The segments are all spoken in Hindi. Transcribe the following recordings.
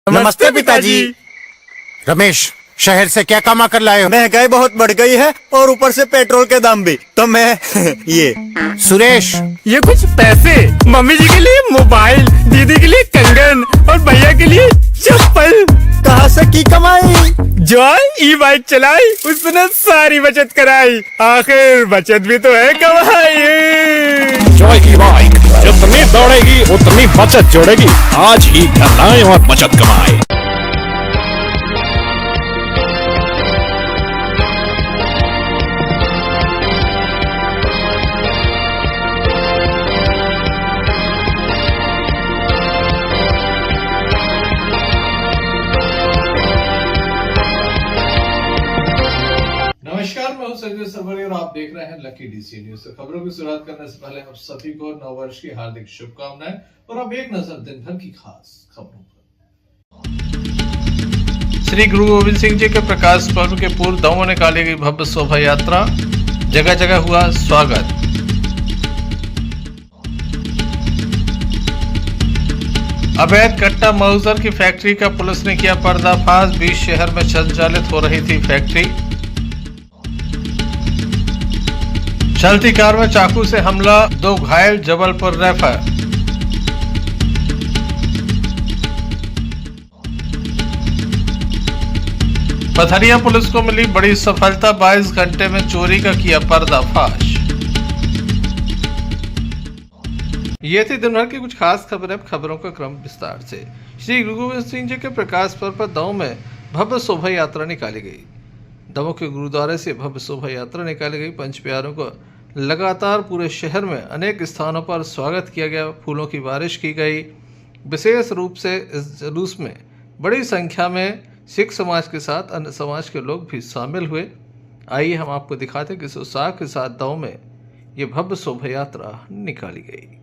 नमस्ते पिताजी। रमेश, शहर से क्या कमा कर लाए हो? महंगाई बहुत बढ़ गई है और ऊपर से पेट्रोल के दाम भी, तो मैं ये। सुरेश, ये कुछ पैसे मम्मी जी के लिए मोबाइल, दीदी के लिए कंगन और भैया के लिए चप्पल। कहाँ से की कमाई? जो ई बाइक चलाई उसने सारी बचत कराई, आखिर बचत भी तो है कमाई। जॉय की बाइक जितनी दौड़ेगी उतनी बचत जोड़ेगी। आज ही घर लाएं और बचत कमाएं। नमस्कार, मैं हूं संजय सरवरी और आप देख रहे हैं लकी डीसी न्यूज। खबरों की शुरुआत करने से पहले आप सभी को नववर्ष की हार्दिक शुभकामनाएं और अब एक नजर दिन भर की खास खबरों पर। श्री गुरु गोविंद सिंह जी के प्रकाश पर्व के पूर्व दमोह में निकाली गई भव्य शोभा यात्रा, जगह जगह हुआ स्वागत। अवैध कट्टा मऊजर की फैक्ट्री का पुलिस ने किया पर्दाफाश। 20 शहर में संचालित हो रही थी फैक्ट्री। चलती कार में चाकू से हमला, 2 घायल, जबलपुर रेफर। पथरिया पुलिस को मिली बड़ी सफलता, 22 घंटे में चोरी का किया पर्दाफाश। ये थी दिन भर की कुछ खास खबरें। खबरों का क्रम विस्तार से। श्री गुरु गोविंद सिंह जी के प्रकाश पर्व पर दमोह में भव्य शोभा यात्रा निकाली गई। दमोह के गुरुद्वारे से भव्य शोभा यात्रा निकाली गई। पंच प्यारों को लगातार पूरे शहर में अनेक स्थानों पर स्वागत किया गया, फूलों की बारिश की गई। विशेष रूप से इस जुलूस में बड़ी संख्या में सिख समाज के साथ अन्य समाज के लोग भी शामिल हुए। आइए हम आपको दिखाते हैं किस उत्साह के साथ दमोह में ये भव्य शोभा यात्रा निकाली गई।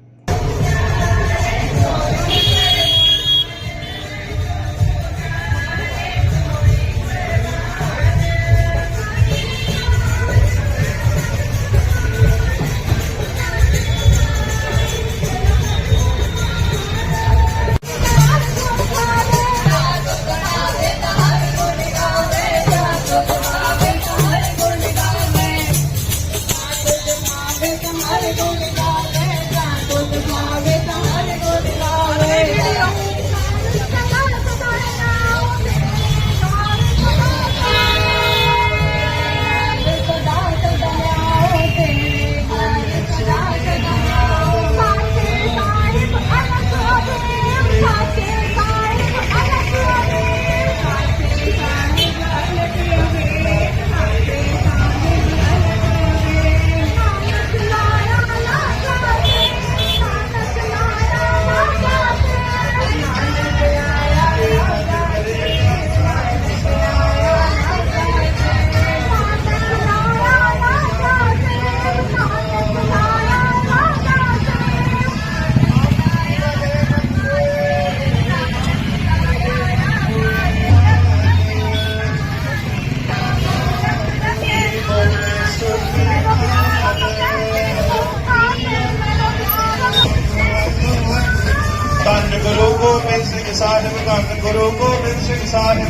गुरु गोविंद सिंह साहिब, धन गुरु गोविंद सिंह साहिब,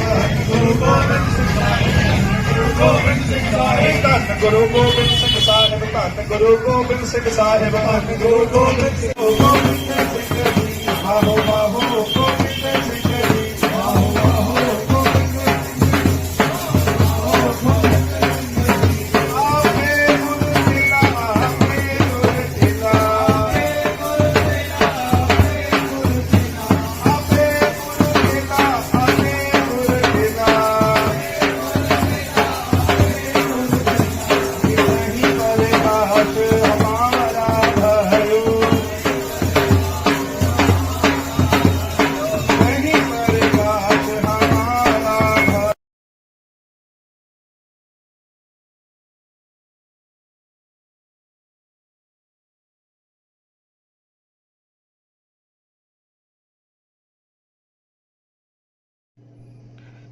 गुरु गोविंद सिंह साहिब, गुरु गोविंद सिंह साहिब, धन गुरु गोविंद सिंह साहिब, धन गुरु गोविंद सिंह साहिब, धन गुरु गोविंद सिंह साहिब। बाहो बाहो गोविंद सिंह जी, बाहो बाहो गोविंद सिंह जी। आपे गुरु दिला, आपे गुरु दिला,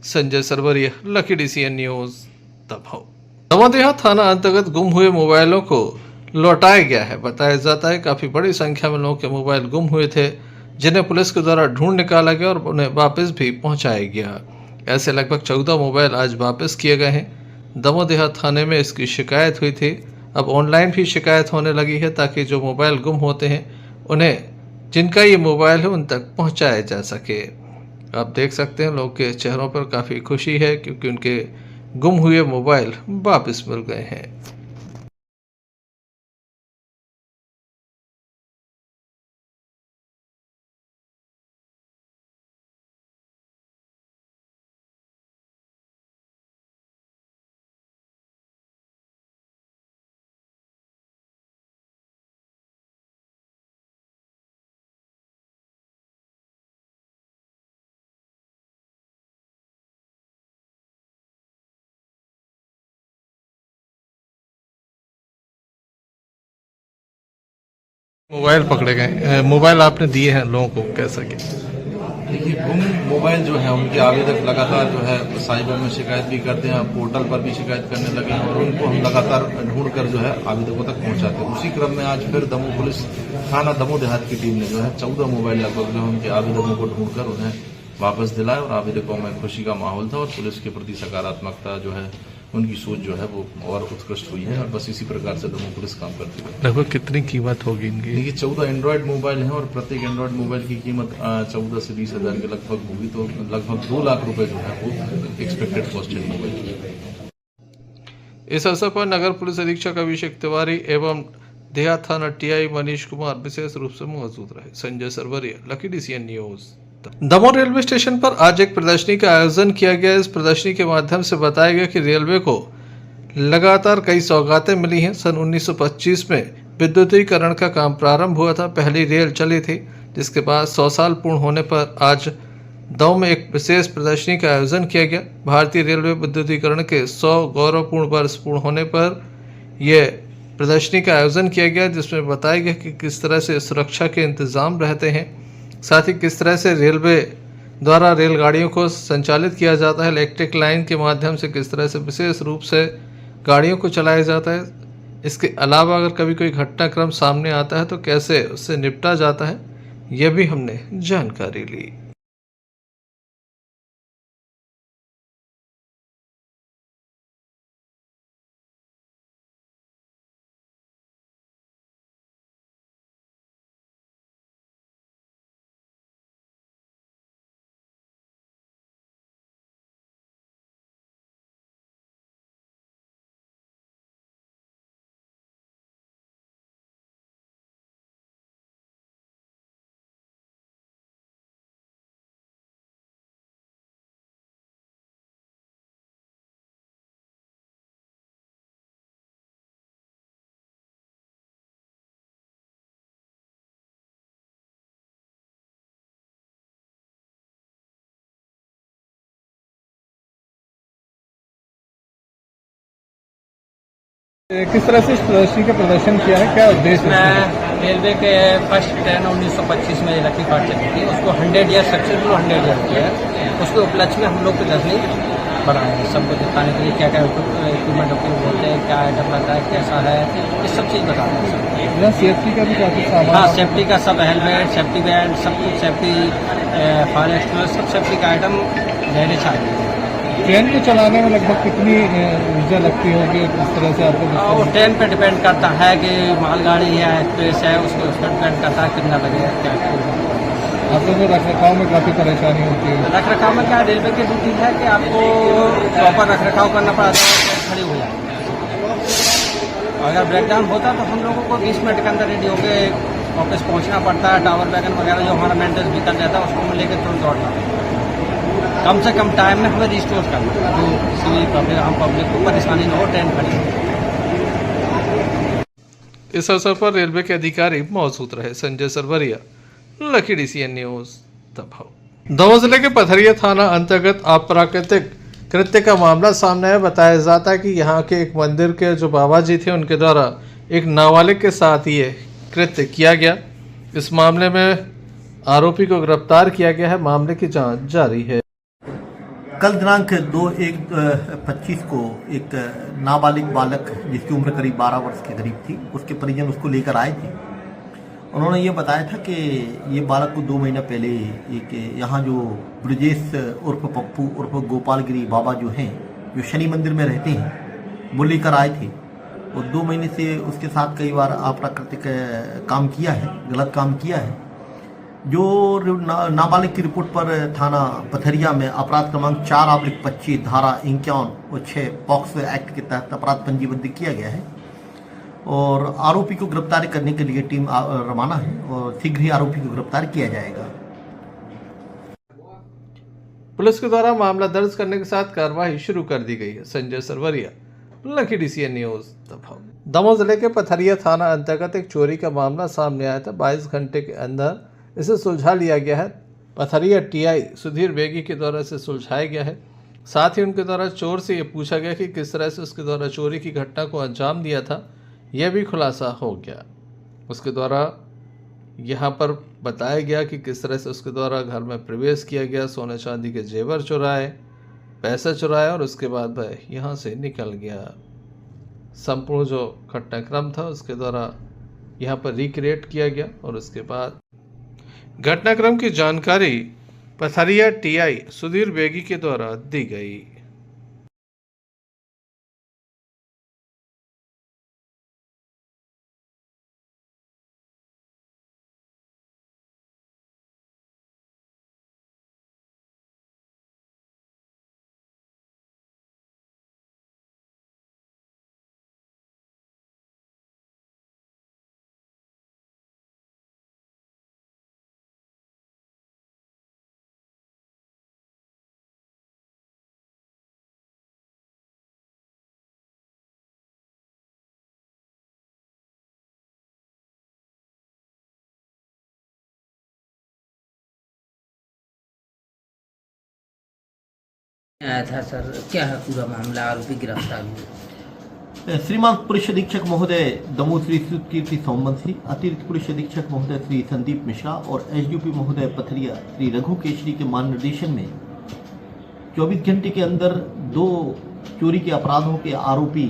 Sanjay Sarwaria, Lucky DCN News, Damoh. Damoh थाना अंतर्गत गुम हुए मोबाइलों को लौटाया गया है। बताया जाता है काफी बड़ी संख्या में लोगों के मोबाइल गुम हुए थे, जिन्हें पुलिस के द्वारा ढूंढ निकाला गया और उन्हें वापस भी पहुंचाया गया। ऐसे लगभग 14 मोबाइल आज वापस किए गए हैं। दमोह देहात थाने में इसकी शिकायत हुई थी। अब ऑनलाइन भी शिकायत होने लगी है ताकि जो मोबाइल गुम होते हैं उन्हें जिनका ये मोबाइल है उन तक पहुंचाया जा सके। आप देख सकते हैं लोग के चेहरों पर काफ़ी खुशी है क्योंकि उनके गुम हुए मोबाइल वापस मिल गए हैं। मोबाइल पकड़े गए, मोबाइल आपने दिए हैं लोगों को, कैसा क्या? देखिए, गुम मोबाइल जो है उनके आवेदक लगातार जो है साइबर में शिकायत भी करते हैं, पोर्टल पर भी शिकायत करने लगे हैं और उनको हम लगातार ढूंढ कर जो है आवेदकों तक पहुंचाते हैं। उसी क्रम में आज फिर दमोह पुलिस थाना दमोह देहात की टीम ने जो है 14 मोबाइल लगभग जो उनके आवेदकों को ढूंढकर उन्हें वापस दिलाए और आवेदकों में खुशी का माहौल था और पुलिस के प्रति सकारात्मकता जो है उनकी सोच जो है वो और उत्कृष्ट हुई है और बस इसी प्रकार से दमोह पुलिस काम करती है। लगभग कितनी कीमत होगी इनकी? देखिए, 14 एंड्रॉयड मोबाइल हैं और प्रत्येक एंड्रॉयड मोबाइल की कीमत 14 से 20 हजार के लगभग होगी, तो लगभग 2 लाख रुपए जो है वो एक्सपेक्टेड कॉस्ट है मोबाइल। इस अवसर पर नगर पुलिस अधीक्षक अभिषेक तिवारी एवं देहात थाना टीआई मनीष कुमार विशेष रूप से मौजूद रहे। Sanjay Sarwaria, Lucky DCN news. Damoh railway station पर आज एक प्रदर्शनी का आयोजन किया गया। इस प्रदर्शनी के माध्यम से बताया गया कि रेलवे को लगातार कई सौगातें मिली हैं। सन 1925 में विद्युतीकरण का काम प्रारंभ हुआ था, पहली रेल चली थी, जिसके बाद 100 साल पूर्ण होने पर आज दमोह में एक विशेष प्रदर्शनी का आयोजन किया गया। भारतीय रेलवे विद्युतीकरण के 100 गौरवपूर्ण वर्ष पूर्ण होने पर यह प्रदर्शनी का आयोजन किया गया, जिसमें बताया गया कि किस तरह से सुरक्षा के इंतजाम रहते हैं, साथ ही किस तरह से रेलवे द्वारा रेलगाड़ियों को संचालित किया जाता है, इलेक्ट्रिक लाइन के माध्यम से किस तरह से विशेष रूप से गाड़ियों को चलाया जाता है। इसके अलावा अगर कभी कोई घटनाक्रम सामने आता है तो कैसे उससे निपटा जाता है, यह भी हमने जानकारी ली। किस तरह से इस प्रदर्शनी का प्रदर्शन किया है, क्या उद्देश्य है? रेलवे के फर्स्ट ट्रेन 1925 में लकी पार्ट चली थी, उसको 100 ईयर सक्सेसफुल 100 ईयर किया है। उसके उपलक्ष्य में हम लोग प्रदर्शनी बनाए हैं, सबको दिखाने के लिए क्या क्या इक्विपमेंट उपयोग होते हैं, क्या आइटम रहता है, कैसा है, ये सब चीज़ बताते हैं। यहाँ सेफ्टी का भी काफी सामान? हाँ, सेफ्टी का सब, हेलमेट, सेफ्टी बैंड, सब कुछ सेफ्टी, फायर एक्सटिंग्विशर, सब सेफ्टी का आइटम लेने चाहिए। ट्रेन को चलाने में लगभग कितनी ऊर्जा लगती होगी इस तरह से आपको? वो ट्रेन पे डिपेंड करता है कि मालगाड़ी है, एक्सप्रेस है, उसको उस पर डिपेंड करता है कितना लगेगा क्या। आप लोगों को रख रखाव में काफ़ी परेशानी होती है? रख रखाव में क्या, रेलवे की ड्यूटी है कि आपको प्रॉपर रख रखाव करना पड़ता है, ट्रेन खड़ी हो जाए। अगर ब्रेकडाउन होता तो हम लोगों को 20 मिनट के अंदर रेडी होकर ऑफिस पहुँचना पड़ता है। टावर वैगन वगैरह जो हमारा मेंटेनेंस भी कर जाता है उसको लेकर तुरंत दौड़ना, कम से कम टाइम में हमें रिस्टोर करना, जो किसी भी पब्लिक, आम पब्लिक को परेशानी न हो, ट्रेन खड़ी हो। इस अवसर पर रेलवे के अधिकारी मौजूद रहे। Sanjay Sarwaria, Lucky DCN news, Damoh. Damoh जिले के पथरिया थाना अंतर्गत अप्राकृतिक कृत्य का मामला सामने आया। बताया जाता है कि यहाँ के एक मंदिर के जो बाबा जी थे उनके द्वारा एक नाबालिग के साथ ये कृत्य किया गया। इस मामले में आरोपी को गिरफ्तार किया गया है। मामले की जांच जारी है। कल दिनांक 2/1/25 को एक नाबालिग बालक जिसकी उम्र करीब 12 वर्ष के करीब थी, उसके परिजन उसको लेकर आए थे उन्होंने ये बताया था कि ये बालक को 2 महीना पहले एक यहाँ जो ब्रजेश उर्फ पप्पू उर्फ गोपालगिरी बाबा जो हैं, जो शनि मंदिर में रहते हैं, वो लेकर आए थे और 2 महीने से उसके साथ कई बार अप्राकृतिक काम किया है, गलत काम किया है। जो नाबालिग की रिपोर्ट पर थाना पथरिया में अपराध क्रमांक 4/25 धारा 51 और 6 पॉक्सो एक्ट के तहत अपराध पंजीबद्ध किया गया है और आरोपी को गिरफ्तार करने के लिए टीम रवाना है और शीघ्र ही आरोपी को गिरफ्तार किया जाएगा। पुलिस के द्वारा मामला दर्ज करने के साथ कार्रवाई शुरू कर दी गई है। Sanjay Sarwaria, Lucky DCN news, Damoh जिले के पथरिया थाना अंतर्गत एक चोरी का मामला सामने आया था। 22 घंटे के अंदर इसे सुलझा लिया गया है। पथरिया TI सुधीर बेगी के द्वारा इसे सुलझाया गया है। साथ ही उनके द्वारा चोर से ये पूछा गया कि किस तरह से उसके द्वारा चोरी की घटना को अंजाम दिया था, यह भी खुलासा हो गया। उसके द्वारा यहाँ पर बताया गया कि किस तरह से उसके द्वारा घर में प्रवेश किया गया, सोने चांदी के जेवर चुराए, पैसा चुराया और उसके बाद वह यहाँ से निकल गया। संपूर्ण जो घटनाक्रम था उसके द्वारा यहाँ पर रिक्रिएट किया गया और उसके बाद घटनाक्रम की जानकारी पथरिया TI सुधीर बेगी के द्वारा दी गई। आया था सर, क्या है पूरा मामला? आरोपी गिरफ्तार हुए। श्रीमान पुलिस अधीक्षक महोदय दमोह श्री कीर्ति सौमवंशी, अतिरिक्त पुलिस अधीक्षक महोदय श्री संदीप मिश्रा और SDP महोदय पथरिया श्री रघु केशरी के मार्गदर्शन में 24 घंटे के अंदर 2 चोरी के अपराधों के आरोपी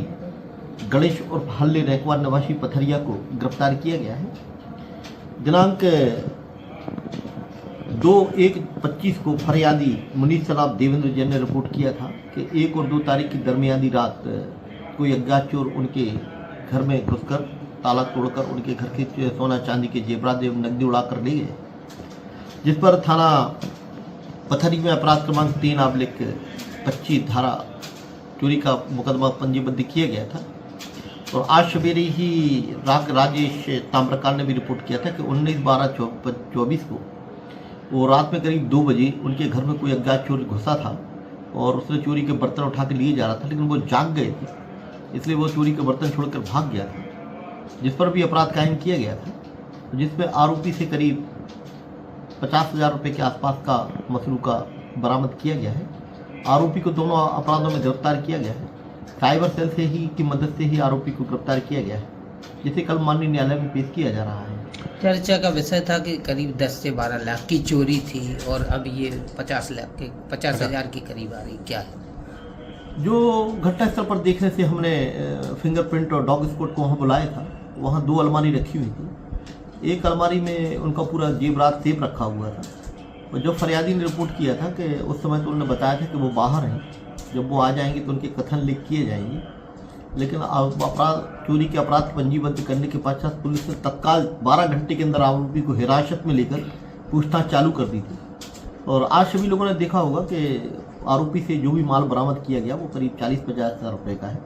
गणेश और हल्ले रैकवार निवासी पथरिया को गिरफ्तार किया गया है। दिनांक 2/1/25 को फरियादी मुनीष सलाब देवेंद्र जैन ने रिपोर्ट किया था कि 1 और 2 तारीख की दरमियानी रात कोई अज्ञात चोर उनके घर में घुसकर ताला तोड़कर उनके घर के सोना चांदी के जेवरात एवं नकदी उड़ाकर ले गए, जिस पर थाना पथरी में अपराध क्रमांक 3/25 धारा चोरी का मुकदमा पंजीबद्ध किया गया था। और आज सवेरे ही राजेश ताम्रकार ने भी रिपोर्ट किया था कि 19/12/24 को वो रात में करीब 2 बजे उनके घर में कोई अज्ञात चोर घुसा था और उसने चोरी के बर्तन उठा के लिए जा रहा था, लेकिन वो जाग गए थे, इसलिए वो चोरी के बर्तन छोड़कर भाग गया था, जिस पर भी अपराध कायम किया गया था, जिसमें आरोपी से करीब 50,000 रुपये के आसपास का मसरूका बरामद किया गया है। आरोपी को दोनों अपराधों में गिरफ्तार किया गया है। साइबर सेल से ही की मदद से ही आरोपी को गिरफ्तार किया गया है, जिसे कल माननीय न्यायालय में पेश किया जा रहा है। चर्चा का विषय था कि करीब 10 से 12 लाख की चोरी थी और अब ये 50,000 के करीब आ रही, क्या है? जो घटनास्थल पर देखने से हमने फिंगरप्रिंट और डॉग स्क्वाड को वहाँ बुलाया था। वहाँ 2 अलमारी रखी हुई थी, एक अलमारी में उनका पूरा जेवरात सेब रखा हुआ था। और जो फरियादी ने रिपोर्ट किया था कि उस समय तो उन्होंने बताया था कि वो बाहर हैं, जब वो आ जाएंगे तो उनके कथन लिख किए जाएंगे, लेकिन चोरी के अपराध पंजीबद्ध करने के पश्चात पुलिस ने तत्काल 12 घंटे के अंदर आरोपी को हिरासत में लेकर पूछताछ चालू कर दी थी। और आज सभी लोगों ने देखा होगा कि आरोपी से जो भी माल बरामद किया गया वो करीब 40-50 हज़ार रुपये का है।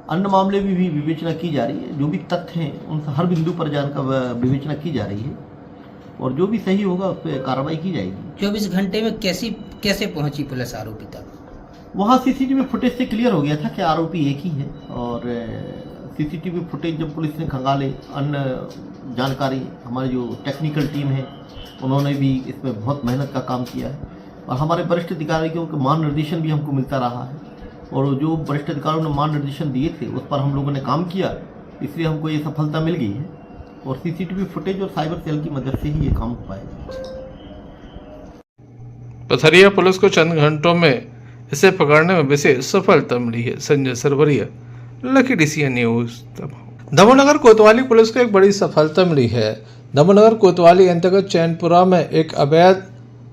अन्य मामले में भी विवेचना की जा रही है, जो भी तथ्य हैं उन हर बिंदु पर जानकर विवेचना की जा रही है और जो भी सही होगा उस पर कार्रवाई की जाएगी। 24 घंटे में कैसे पहुंची पुलिस आरोपी तक? वहाँ CCTV फुटेज से क्लियर हो गया था कि आरोपी एक ही है और CCTV फुटेज जब पुलिस ने खंगाले, अन्य जानकारी हमारी जो टेक्निकल टीम है उन्होंने भी इसमें बहुत मेहनत का काम किया है और हमारे वरिष्ठ अधिकारियों के मार्गदर्शन भी हमको मिलता रहा है और जो वरिष्ठ अधिकारियों ने मार्गदर्शन दिए थे उस पर हम लोगों ने काम किया, इसलिए हमको ये सफलता मिल गई है और CCTV फुटेज और साइबर सेल की मदद से ही ये काम हो पाएगा। पथरिया पुलिस को चंद घंटों में इसे पकड़ने में विशेष सफलता मिली है। Sanjay Sarwaria, Lucky DCN news, Damoh नगर कोतवाली पुलिस को एक बड़ी सफलता मिली है। दमोनगर कोतवाली अंतर्गत चैनपुरा में एक अवैध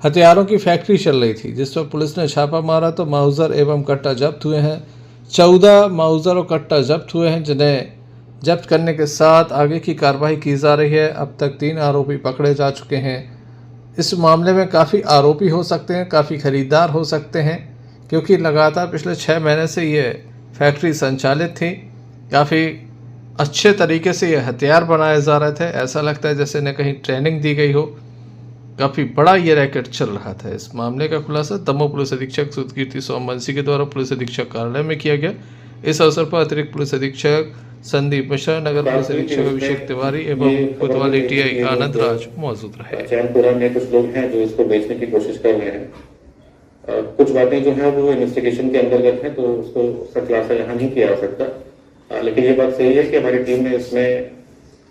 हथियारों की फैक्ट्री चल रही थी, जिस पर पुलिस ने छापा मारा तो माउजर एवं कट्टा जब्त हुए हैं। 14 माउजर और कट्टा जब्त हुए हैं, जिन्हें जब्त करने के साथ आगे की कार्रवाई की जा रही है। अब तक 3 आरोपी पकड़े जा चुके हैं। इस मामले में काफ़ी आरोपी हो सकते हैं, काफ़ी खरीदार हो सकते हैं, क्योंकि लगातार पिछले 6 महीने से ये फैक्ट्री संचालित थी। काफ़ी अच्छे तरीके से ये हथियार बनाए जा रहे थे। ऐसा लगता है जैसे इन्हें कहीं ट्रेनिंग दी गई हो। काफ़ी बड़ा ये रैकेट चल रहा था। इस मामले का खुलासा दमोह पुलिस अधीक्षक सुधकीर्ति सोमवंशी के द्वारा पुलिस अधीक्षक कार्यालय में किया गया। इस अवसर पर अतिरिक्त पुलिस अधीक्षक संदीप मिश्रा, नगर पुलिस अधीक्षक अभिषेक तिवारी एवं कोतवाली टीआई आनंद राज मौजूद रहे। चैनपुरा में कुछ लोग हैं जो इसको बेचने की कोशिश कर रहे हैं। कुछ बातें जो है वो इन्वेस्टिगेशन के अंतर्गत है, तो उसका खुलासा यहाँ नहीं किया जा सकता। लेकिन ये बात सही है कि हमारी टीम ने इसमें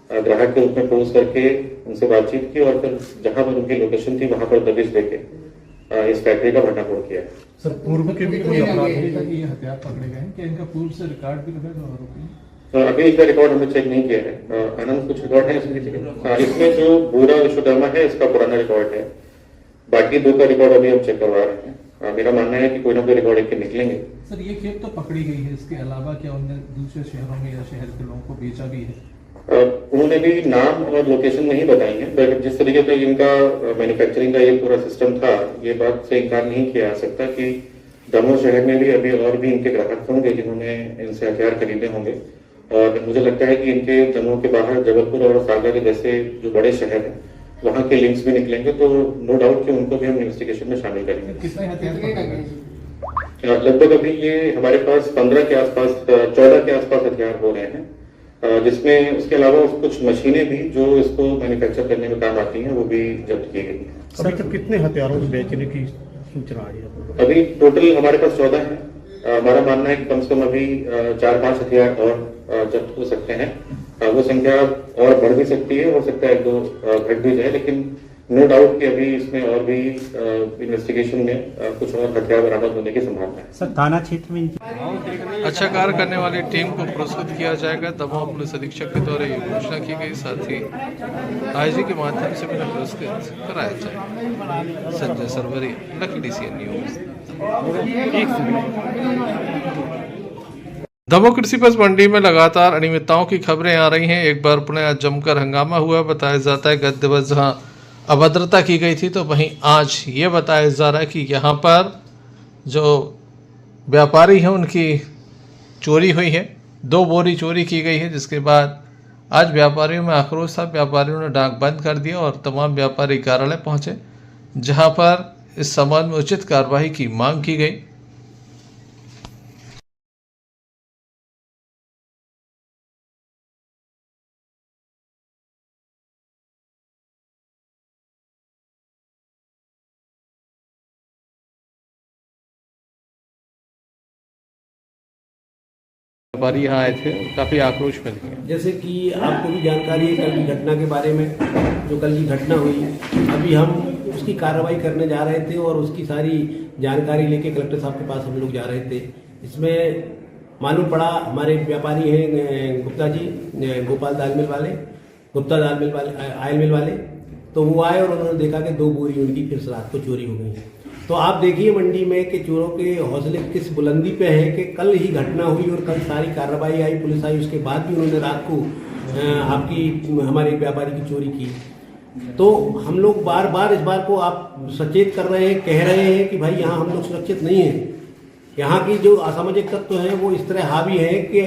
ग्राहक के रूप में पोज करके उनसे बातचीत की और फिर जहां पर उनकी लोकेशन थी वहां पर दबिश देके इस फैक्ट्री का भंडाफोड़ किया। सर, पूर्व के भी कोई अपराध ये हथियार पकड़े गए हैं? क्या इनका पूर्व से रिकॉर्ड भी लगा जो आरोपी? अभी इसका रिकॉर्ड हमने चेक नहीं किया है। आनंद, कुछ रिकॉर्ड है इसमें? इसमें जो बुरा विश्वकर्मा है इसका पुराना रिकॉर्ड है। बाकी 2 का रिकॉर्ड अभी हम चेक करवा रहे हैं। मेरा मानना है कि कोई ना कोई रिकॉर्ड एक निकलेंगे। सर, ये खेप तो पकड़ी गई है, इसके अलावा क्या उन्होंने दूसरे शहरों में या शहर के लोगों को बेचा भी है? उन्होंने भी नाम और लोकेशन नहीं बताई है, बट जिस तरीके से इनका मैन्युफैक्चरिंग का ये पूरा सिस्टम था, ये बात से इनकार नहीं किया जा सकता कि दमोह शहर में भी अभी और भी इनके ग्राहक होंगे जिन्होंने इनसे हथियार खरीदे होंगे। और मुझे लगता है कि इनके दमोह के बाहर जबलपुर और सागर के जैसे जो बड़े शहर हैं वहाँ के लिंक्स भी निकलेंगे, तो नो डाउट कि उनको भी हम इन्वेस्टिगेशन में शामिल करेंगे। कितने हथियार पकड़े गए? लगभग अभी ये हमारे पास 15 के आसपास, 14 के आसपास हथियार हो रहे हैं, जिसमें उसके अलावा कुछ मशीनें भी जो इसको मैन्युफैक्चर करने में काम आती हैं वो भी जब्त की गई हैं। अभी तक कितने हथियारों को बेचने की सूचना आई है? अभी टोटल हमारे पास 14 है। हमारा मानना है कि कम से कम अभी 4-5 हथियार और जब्त हो सकते हैं। वो संख्या और बढ़ भी सकती है, हो सकता है 1-2 घट भी जाए, लेकिन नो डाउट कि अभी इसमें और भी इन्वेस्टिगेशन में कुछ और हथियार बरामद होने की संभावना है। सर, थाना क्षेत्र में अच्छा कार्य करने वाली टीम को पुरस्कृत किया जाएगा। दमोह पुलिस अधीक्षक के द्वारा ये घोषणा की गई। साथ ही आईजी के माध्यम से भी पुरस्कृत कराया जाएगा। Sanjay Sarwari, lucky DCN news. Damoh कृषि पशु मंडी में लगातार अनियमितताओं की खबरें आ रही हैं। एक बार पुनः आज जमकर हंगामा हुआ। बताया जाता है गत दिवस जहां अभद्रता की गई थी, तो वहीं आज ये बताया जा रहा है कि यहाँ पर जो व्यापारी हैं उनकी चोरी हुई है। 2 बोरी चोरी की गई है, जिसके बाद आज व्यापारियों में आक्रोश था। व्यापारियों ने डाक बंद कर दिया और तमाम व्यापारी कार्यालय पहुंचे, जहां पर इस संबंध में उचित कार्रवाई की मांग की गई। व्यापारी यहाँ आए थे, काफी आक्रोश में थे। जैसे कि आपको भी जानकारी है कल की घटना के बारे में, जो कल की घटना हुई, अभी हम उसकी कार्रवाई करने जा रहे थे और उसकी सारी जानकारी लेके कलेक्टर साहब के पास हम लोग जा रहे थे। इसमें मालूम पड़ा, हमारे व्यापारी हैं गुप्ता जी, गोपाल दाल मिल वाले, गुप्ता दाल मिल वाले, आयल मिल वाले, तो वो आए और उन्होंने देखा कि 2 बोरी उनकी फिर रात को चोरी हो गई है। तो आप देखिए मंडी में कि चोरों के हौसले किस बुलंदी पे है कि कल ही घटना हुई और कल सारी कार्रवाई आई, पुलिस आई, उसके बाद भी उन्होंने रात को आपकी हमारे व्यापारी की चोरी की। तो हम लोग बार बार इस बार को आप सचेत कर रहे हैं, कह रहे हैं कि भाई यहाँ हम लोग सुरक्षित नहीं हैं। यहाँ की जो असामाजिक तत्व हैं वो इस तरह हावी है कि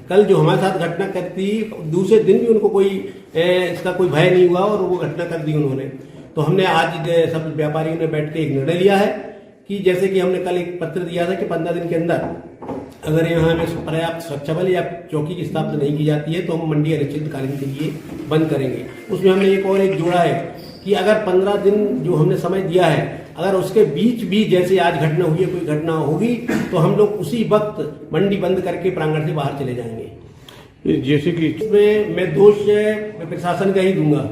कल जो हमारे साथ घटना करती, दूसरे दिन भी उनको कोई इसका कोई भय नहीं हुआ और वो घटना कर दी उन्होंने। तो हमने आज सब व्यापारियों ने बैठ के एक निर्णय लिया है कि जैसे कि हमने कल एक पत्र दिया था कि 15 दिन के अंदर अगर यहाँ हमें पर्याप्त सुरक्षा बल या चौकी की स्थापना नहीं की जाती है तो हम मंडी अनिश्चितकालीन के लिए बंद करेंगे। उसमें हमने एक जोड़ा है कि अगर 15 दिन जो हमने समय दिया है, अगर उसके बीच भी जैसे आज घटना हुई है, कोई घटना होगी, तो हम लोग उसी वक्त मंडी बंद करके प्रांगण से बाहर चले जाएंगे। जैसे कि इसमें मैं दोष प्रशासन का ही दूंगा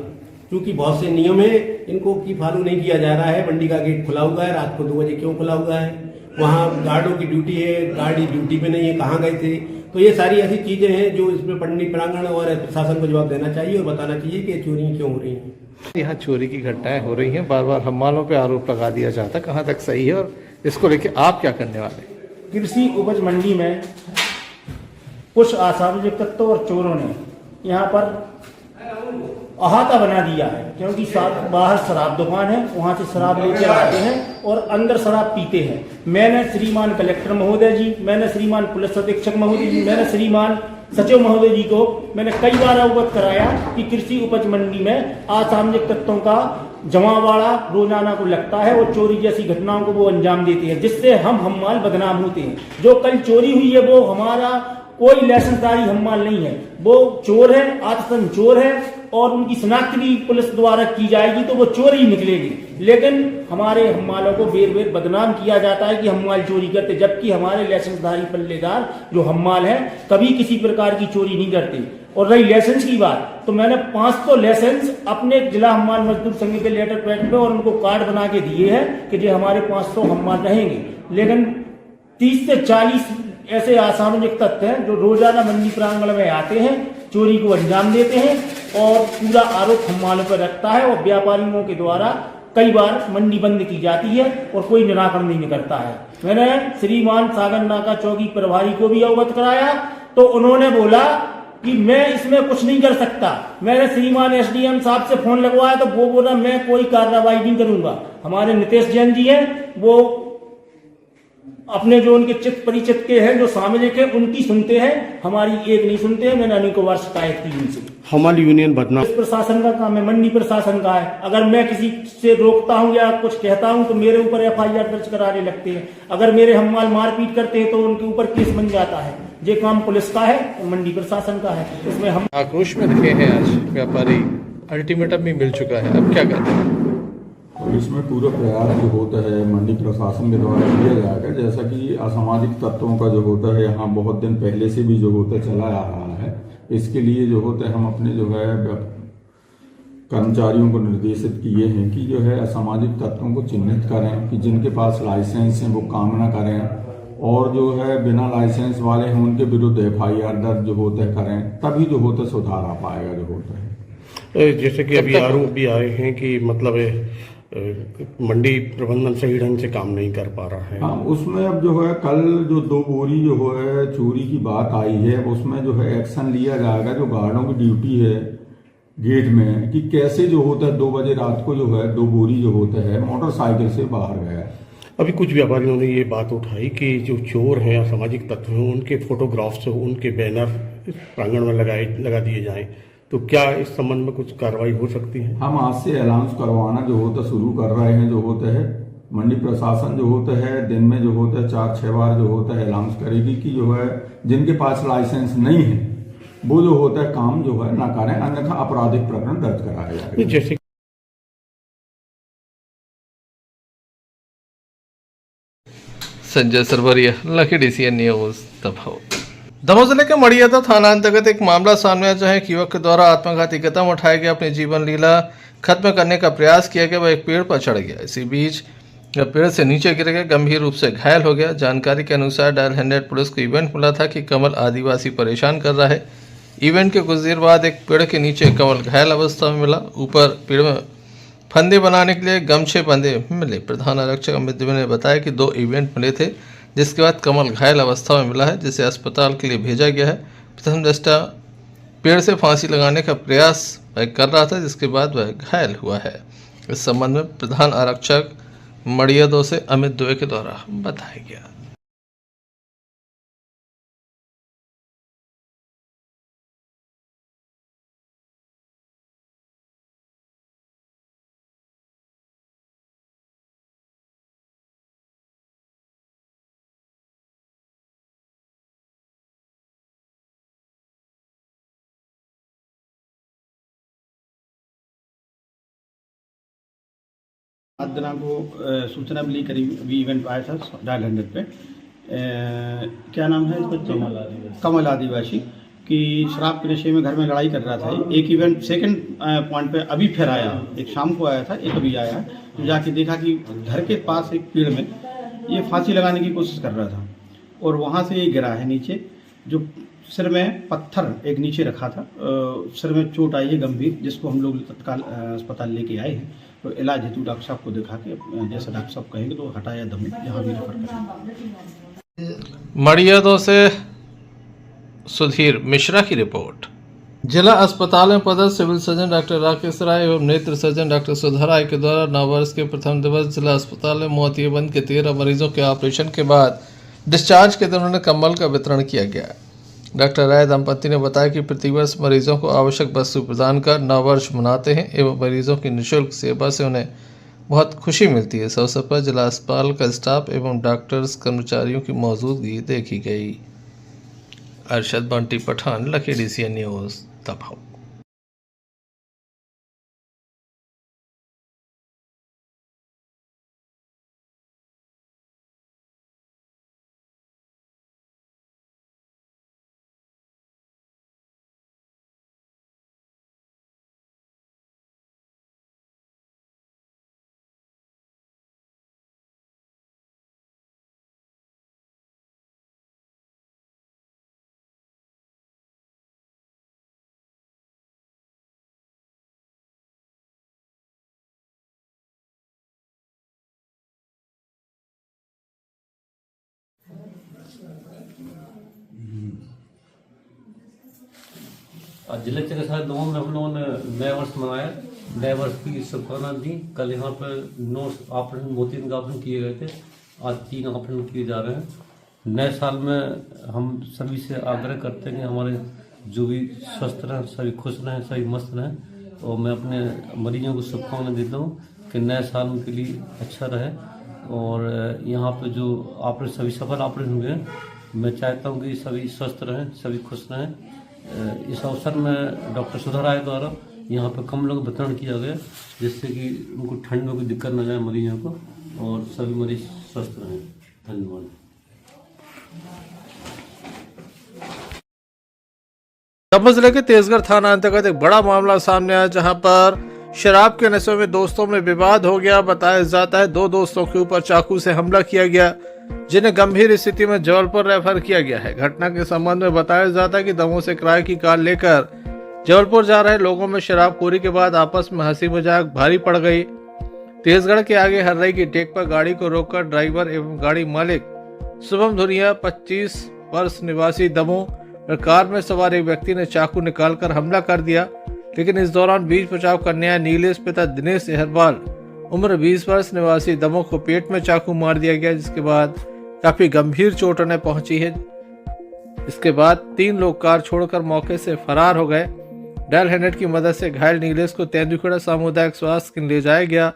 क्योंकि बहुत से नियम है इनको की फॉलो नहीं किया जा रहा है। मंडी का गेट खुला हुआ है, रात को 2 बजे क्यों खुला हुआ है? वहाँ गार्डों की ड्यूटी है, गाड़ी ड्यूटी पे नहीं है, कहाँ गए थे? तो ये सारी ऐसी चीजें हैं जो इसमें मंडी प्रांगण और प्रशासन को जवाब देना चाहिए और बताना चाहिए कि चोरी क्यों हो रही है। यहाँ चोरी की घटनाएं हो रही हैं, बार बार हमालों पे आरोप लगा दिया जाता है, कहाँ तक सही है और इसको लेके आप क्या करने वाले? कृषि उपज मंडी में कुछ असामाजिक तत्वों और चोरों ने यहाँ पर अहाता बना दिया है, क्योंकि बाहर शराब दुकान है, वहाँ से शराब लेकर आते हैं और अंदर शराब पीते हैं। मैंने श्रीमान कलेक्टर महोदय जी, मैंने श्रीमान पुलिस अधीक्षक महोदय जी, मैंने श्रीमान सचिव महोदय जी को मैंने कई बार अवगत कराया कि कृषि उपज मंडी में असामाजिक तत्वों का जमावाड़ा रोजाना को लगता है और चोरी जैसी घटनाओं को वो अंजाम देते हैं, जिससे हम हम्माल बदनाम होते हैं। जो कल चोरी हुई है वो हमारा कोई लाइसेंसदारी हम्माल नहीं है, वो चोर है, आतसन चोर है और उनकी शनाख्त भी पुलिस द्वारा की जाएगी तो वो चोर ही निकलेगी। लेकिन हमारे हम्मालों को बेर बेर बदनाम किया जाता है कि हम्माल चोरी करते, जबकि हमारे लाइसेंसधारी पल्लेदार जो हम्माल हैं कभी किसी प्रकार की चोरी नहीं करते। और रही लाइसेंस की बात, तो मैंने 500 लाइसेंस अपने जिला हम्माल मजदूर संघ के लेटर पैड पे और उनको कार्ड बना के दिए हैं कि जो हमारे 500 हम्माल रहेंगे। लेकिन 30 से 40 ऐसे असामाजिक तत्व हैं जो रोजाना मंडी प्रांगण में आते हैं, चोरी को अंजाम देते हैं और पूरा आरोप हम्मालों पर रखता है और व्यापारियों के द्वारा कई बार मंडी बंद की जाती है और कोई निराकरण नहीं करता है। मैंने श्रीमान सागर नाका चौकी प्रभारी को भी अवगत कराया तो उन्होंने बोला कि मैं इसमें कुछ नहीं कर सकता। मैंने श्रीमान एसडीएम साहब से फोन लगवाया तो वो बोला मैं कोई कार्रवाई नहीं करूंगा। हमारे नितेश जैन जी हैं, वो अपने जो उनके चित्त परिचित के हैं जो सामाजिक है उनकी सुनते हैं, हमारी एक नहीं सुनते हैं। मैंने अनेकों बार शिकायत की उनसे। हमारी यूनियन बदनाम प्रशासन का काम है, मंडी प्रशासन का है। अगर मैं किसी से रोकता हूं या कुछ कहता हूं तो मेरे ऊपर एफआईआर दर्ज कराने लगते हैं। अगर मेरे हम्माल मारपीट करते हैं तो उनके ऊपर केस बन जाता है। ये काम पुलिस का है, मंडी प्रशासन का है। इसमें हम आक्रोश में दिखे हैं आज व्यापारी, अल्टीमेटम भी मिल चुका है, अब क्या कहते हैं? और इसमें पूरा प्रयास जो होता है मंडी प्रशासन के द्वारा किया जाएगा, जैसा कि असामाजिक तत्वों का जो होता है यहाँ बहुत दिन पहले से भी जो होता चला आ रहा है। इसके लिए जो होता है हम अपने जो है कर्मचारियों को निर्देशित किए हैं कि जो है असामाजिक तत्वों को चिन्हित करें कि जिनके पास लाइसेंस हैं वो काम ना करें और जो है बिना लाइसेंस वाले हैं उनके विरुद्ध एफआईआर दर्ज जो होता है करें, तभी जो होता है सुधार आ पाएगा जो होता है। जैसे कि अभी आरोप भी आए हैं कि मतलब मंडी प्रबंधन सही ढंग से काम नहीं कर पा रहा है। हाँ, उसमें अब जो है कल जो 2 बोरी जो है चोरी की बात आई है उसमें जो है एक्शन लिया जाएगा। जो गार्डों की ड्यूटी है गेट में कि कैसे जो होता है 2 बजे रात को जो है 2 बोरी जो होता है मोटरसाइकिल से बाहर गया। अभी कुछ व्यापारियों ने ये बात उठाई कि जो चोर हैं असामाजिक तत्व हैं उनके फोटोग्राफ्स उनके बैनर प्रांगण में लगा दिए जाएं, तो क्या इस संबंध में कुछ कार्रवाई हो सकती है? हम आज से अनाउंस करवाना जो होता शुरू कर रहे हैं। जो होता है मंडी प्रशासन जो होता है दिन में जो होता है 4-6 बार जो होता है अनाउंस करेगी कि जो है जिनके पास लाइसेंस नहीं है वो जो होता है काम जो है ना करें, अन्यथा आपराधिक प्रकरण दर्ज कराया जाएगा। जैसे Sanjay Sarwaria, Lucky DCN news Damoh जिले के मड़ियादा थाना अंतर्गत एक मामला सामने आया जहां एक युवक के द्वारा आत्मघाती कदम उठाया गया, अपनी जीवन लीला खत्म करने का प्रयास किया गया। वह एक पेड़ पर चढ़ गया, इसी बीच पेड़ से नीचे गिर गया, गंभीर रूप से घायल हो गया। जानकारी के अनुसार डायल 100 पुलिस को इवेंट मिला था कि कमल आदिवासी परेशान कर रहा है। इवेंट के कुछ देर बाद एक पेड़ के नीचे कमल घायल अवस्था में मिला। ऊपर पेड़ में फंदे बनाने के लिए गमछे बंधे मिले। प्रधान आरक्षक अमित दुबे ने बताया कि 2 इवेंट मिले थे, जिसके बाद कमल घायल अवस्था में मिला है, जिसे अस्पताल के लिए भेजा गया है। प्रथम दृष्टया पेड़ से फांसी लगाने का प्रयास वह कर रहा था, जिसके बाद वह घायल हुआ है। इस संबंध में प्रधान आरक्षक मड़ियादो से अमित दुबे के द्वारा बताया गया। आज दिनांक को सूचना मिली, करीब इवेंट आया था डायल 100 पे। क्या नाम है? कमल आदिवासी कि शराब के नशे में घर में लड़ाई कर रहा था। एक इवेंट सेकंड पॉइंट पे अभी फिर आया, एक शाम को आया था, एक अभी आया, तो जाके देखा कि घर के पास एक पेड़ में ये फांसी लगाने की कोशिश कर रहा था और वहाँ से ये गिरा है नीचे, जो सिर में पत्थर एक नीचे रखा था, सिर में चोट आई है गंभीर, जिसको हम लोग तत्काल अस्पताल लेके आए हैं। तो इलाज हेतु डॉक्टर साहब को दिखा के जैसा डॉक्टर साहब कहेंगे तो हटाया दम जहाँ भी रेफर करेंगे। मड़ियादों से सुधीर मिश्रा की रिपोर्ट। जिला अस्पताल में पदस्थ civil surgeon doctor Rakesh Rai एवं नेत्र सर्जन डॉक्टर सुधा राय के द्वारा नववर्ष के प्रथम दिवस जिला अस्पताल में मोतियाबंद के 13 मरीजों के ऑपरेशन के बाद डिस्चार्ज के दौरान कम्बल का वितरण किया गया। डॉक्टर राय दंपति ने बताया कि प्रतिवर्ष मरीजों को आवश्यक वस्तु प्रदान कर नववर्ष मनाते हैं एवं मरीजों की निःशुल्क सेवा से उन्हें बहुत खुशी मिलती है। इस अवसर पर जिला अस्पताल का स्टाफ एवं डॉक्टर्स कर्मचारियों की मौजूदगी देखी गई। Arshad Bunty Pathan, Lucky DCN News, दबाव। आज जिले चिकित्सालय दमोह में हम लोगों ने नए वर्ष मनाया, नए वर्ष की शुभकामनाएं दी। कल यहाँ पर 9 ऑपरेशन, मोतियाबिंद का ऑपरेशन किए गए थे, आज 3 ऑपरेशन किए जा रहे हैं। नए साल में हम सभी से आग्रह करते हैं कि हमारे जो भी स्वस्थ रहें, सभी खुश रहें, सभी मस्त रहें। और मैं अपने मरीजों को शुभकामनाएं देता हूँ कि नए साल उनके लिए अच्छा रहे। और यहाँ पर जो ऑपरेशन सभी सफल ऑपरेशन हुए हैं, मैं चाहता हूँ कि सभी स्वस्थ रहें, सभी खुश रहें। इस अवसर में डॉक्टर सुधा राय द्वारा यहाँ पर कम्बलों का वितरण किया गया, जिससे कि उनको ठंड में कोई दिक्कत न जाए मरीजों को, और सभी मरीज स्वस्थ रहें। धन्यवाद। दमोह जिले के तेजगढ़ थाना अंतर्गत एक बड़ा मामला सामने आया, जहां पर शराब के नशे में दोस्तों में विवाद हो गया। बताया जाता है 2 दोस्तों के ऊपर चाकू से हमला किया गया, जिन्हें गंभीर स्थिति में जबलपुर रेफर किया गया है। घटना के संबंध में बताया जाता है कि दमोह से किराए की कार लेकर जबलपुर जा रहे लोगों में शराबखोरी के बाद आपस में हंसी मजाक भारी पड़ गई। तेजगढ़ के आगे हर्रई की टेक पर गाड़ी को रोककर ड्राइवर एवं गाड़ी मालिक शुभम धुरिया 25 वर्ष निवासी दमोह और कार में सवार एक व्यक्ति ने चाकू निकालकर हमला कर दिया। लेकिन इस दौरान बीच बचाव करने आए नीलेश पिता दिनेश अहरवाल उम्र 20 वर्ष निवासी दमोह को पेट में चाकू मार दिया गया, जिसके बाद काफी गंभीर चोट उन्हें पहुंची है। इसके बाद 3 लोग कार छोड़कर मौके से फरार हो गए। डायल हैंडेड की मदद से घायल नीलेश को तेंदुखेड़ा सामुदायिक स्वास्थ्य केंद्र ले जाया गया,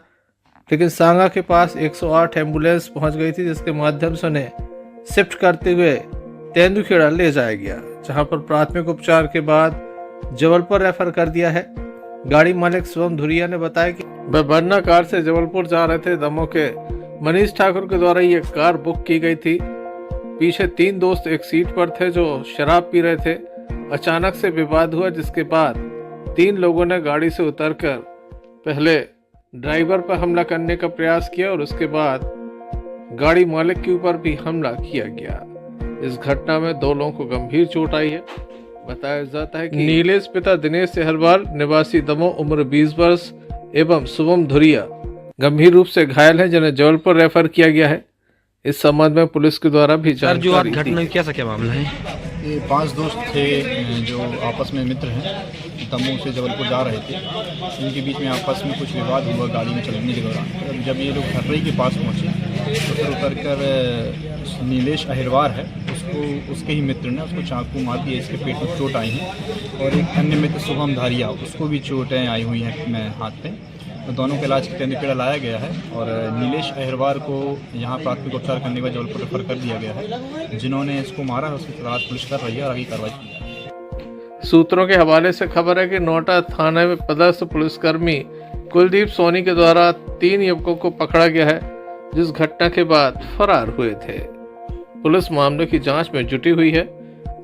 लेकिन सांगा के पास 108 एम्बुलेंस पहुंच गई थी, जिसके माध्यम से उन्हें शिफ्ट करते हुए तेंदुखेड़ा ले जाया गया, जहां पर प्राथमिक उपचार के बाद जबलपुर रेफर कर दिया है। गाड़ी मालिक शुभम धुरिया ने बताया कि वह बन्ना कार से जबलपुर जा रहे थे। दमोह के मनीष ठाकुर के द्वारा ये कार बुक की गई थी। पीछे 3 दोस्त एक सीट पर थे जो शराब पी रहे थे। अचानक से विवाद हुआ, जिसके बाद 3 लोगों ने गाड़ी से उतरकर पहले ड्राइवर पर हमला करने का प्रयास किया और उसके बाद गाड़ी मालिक के ऊपर भी हमला किया गया। इस घटना में 2 लोगों को गंभीर चोट आई है। बताया जाता है कि नीलेश पिता दिनेश अहरवाल निवासी दमोह उम्र 20 वर्ष एवं शुभम धुरिया गंभीर रूप से घायल है, जिन्हें जबलपुर रेफर किया गया है। इस संबंध में पुलिस के द्वारा भी जानकारी दी। घटना कैसा क्या मामला है? ये 5 दोस्त थे जो आपस में मित्र हैं, दमोह से जबलपुर जा रहे थे। इनके बीच में आपस में कुछ विवाद हुआ गाड़ी में चलने के दौरान। जब ये लोग हर्रई के पास पहुँचे तो फिर उतर कर नीलेश अहिरवार है, उसके ही मित्र ने उसको चाकू मार दिया, इसके पेट में चोट आई है। और एक अन्य मित्र शुभम धारिया, उसको भी चोटें आई हुई हैं हाथ पे। तो दोनों के इलाज के तेंदुखेड़ा लाया गया है और नीलेश अहिरवार को यहाँ प्राथमिक उपचार करने के बाद जबलपुर रेफर कर दिया गया है। जिन्होंने इसको मारा है उसकी तलाश पुलिस कर रही है और आगे कार्रवाई की जा रही है। सूत्रों के हवाले से खबर है कि नोटा थाने में पदस्थ पुलिसकर्मी कुलदीप सोनी के द्वारा 3 युवकों को पकड़ा गया है, जिस घटना के बाद फरार हुए थे। पुलिस मामले की जांच में जुटी हुई है।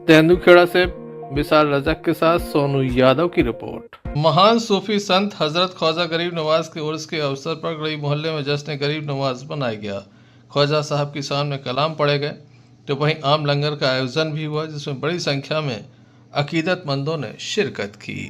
तेंदुखेड़ा से विशाल रजक के साथ सोनू यादव की रिपोर्ट। महान सूफी संत हजरत ख्वाजा गरीब नवाज के उर्स के अवसर पर गली मोहल्ले में जश्न गरीब नवाज मनाया गया। ख्वाजा साहब के सामने कलाम पढ़े गए तो वहीं आम लंगर का आयोजन भी हुआ, जिसमें बड़ी संख्या में अकीदतमंदों ने शिरकत की।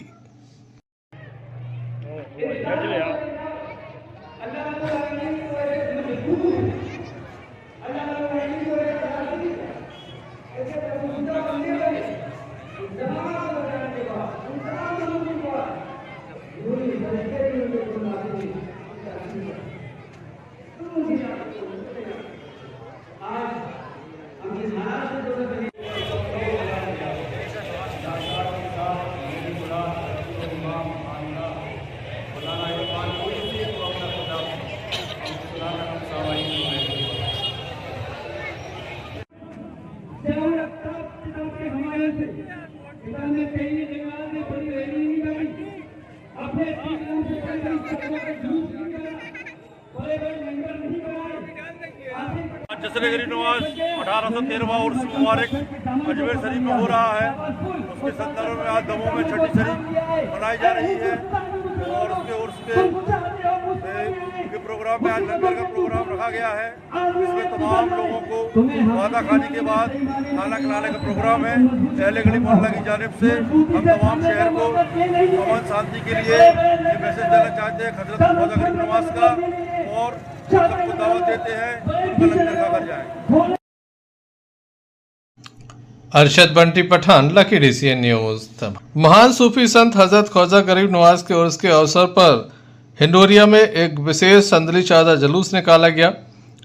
जश्न गरीब नवाज 1813वां उर्स मुबारक अजमेर शरीफ में हो रहा है। उसके संदर्भ में आज दमोह में छठी शरीफ मनाई जा रही है और उसके उर्स के प्रोग्राम में आज लंगर का प्रोग्राम रखा गया है। इसमें तमाम लोगों को वादा खाने के बाद खाना खिलाने का प्रोग्राम है। पहले गली मोहल्ला की जानिब से हम तमाम शहर को अमन शांति के लिए ये मैसेज देना चाहते हैं हजरत ख्वाजा गरीब नवाज का, और सबको दावत देते हैं उनका लंगर खाकर जाएं। Arshad Bunty Pathan, Lucky DCN News. महान सूफी संत हजरत ख्वाजा गरीब नवाज के उर्स के अवसर पर हिंडोरिया में एक विशेष संदली चादर जुलूस निकाला गया।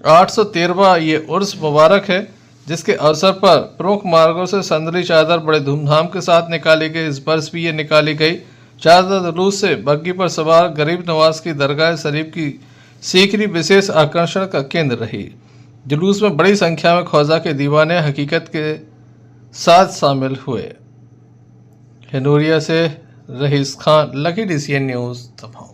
813वां ये उर्स मुबारक है, जिसके अवसर पर प्रमुख मार्गों से संदली चादर बड़े धूमधाम के साथ निकाली गई। इस वर्ष भी ये निकाली गई। चादर जुलूस से बग्गी पर सवार गरीब नवाज की दरगाह शरीफ की सीकरी विशेष आकर्षण का केंद्र रही। जुलूस में बड़ी संख्या में ख्वाजा के दीवाने हकीकत के साथ शामिल हुए। हिंडोरिया से रहीस Khan, lucky DCN News Damoh.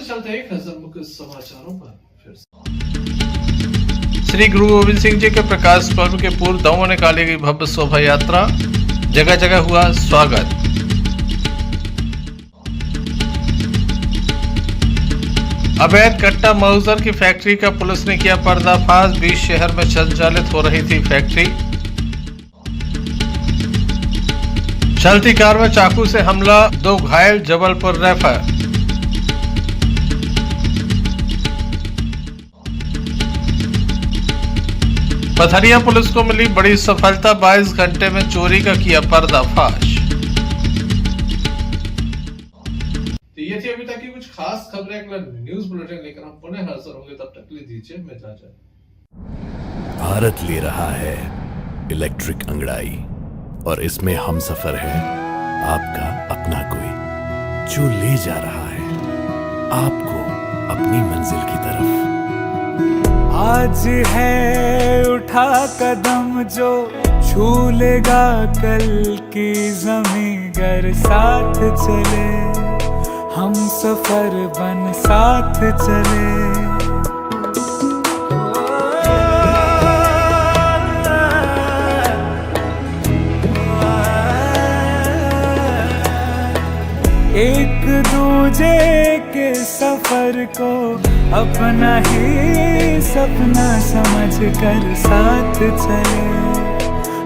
चलते एक नजर मुख्य समाचारों पर फिर से। श्री गुरु गोविंद सिंह जी के प्रकाश पर्व के पूर्व दमोह निकाली गई भव्य शोभा यात्रा, जगह जगह हुआ स्वागत। अवैध कट्टा मऊजर की फैक्ट्री का पुलिस ने किया पर्दाफाश। 20 शहर में संचालित हो रही थी फैक्ट्री। चलती कार में चाकू से हमला, 2 घायल, जबलपुर रेफर। पथरिया पुलिस को मिली बड़ी सफलता, 22 घंटे में चोरी का किया पर्दाफाश। तो ये थी अभी तक की कुछ खास खबरें। अगला न्यूज बुलेटिन लेकर हम पुनः हाजिर होंगे, तब तक के लिए दीजिए मैं इजाजत। भारत ले रहा है इलेक्ट्रिक अंगड़ाई और इसमें हम सफर है आपका अपना कोई, जो ले जा रहा है आपको अपनी मंजिल की तरफ। आज है उठा कदम जो छू लेगा कल की ज़मीं, गर साथ चले हम सफर बन साथ चले। एक दूजे के सफर को अपना ही सपना समझ कर साथ चले,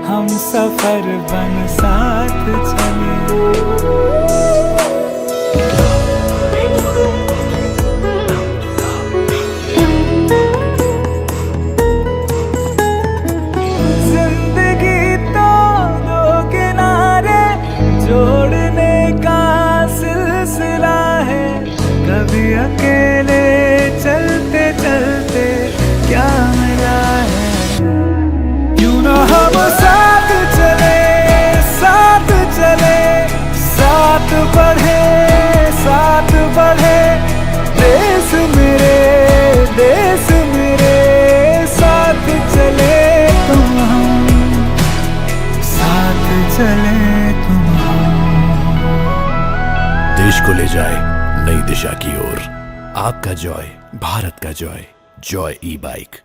हम सफर बन साथ चले। जिंदगी तो दो किनारे जोड़ने का सिलसिला है, कभी अकेले चलते चलते क्या मिला है। क्यों ना हम साथ चले, साथ चले, साथ बढ़े, साथ बढ़े, देश मेरे, देश मेरे, साथ चले तुम हम, साथ चले तुम हम। देश को ले जाए नई दिशा की ओर, आपका जॉय, भारत का जॉय, जॉय ई बाइक।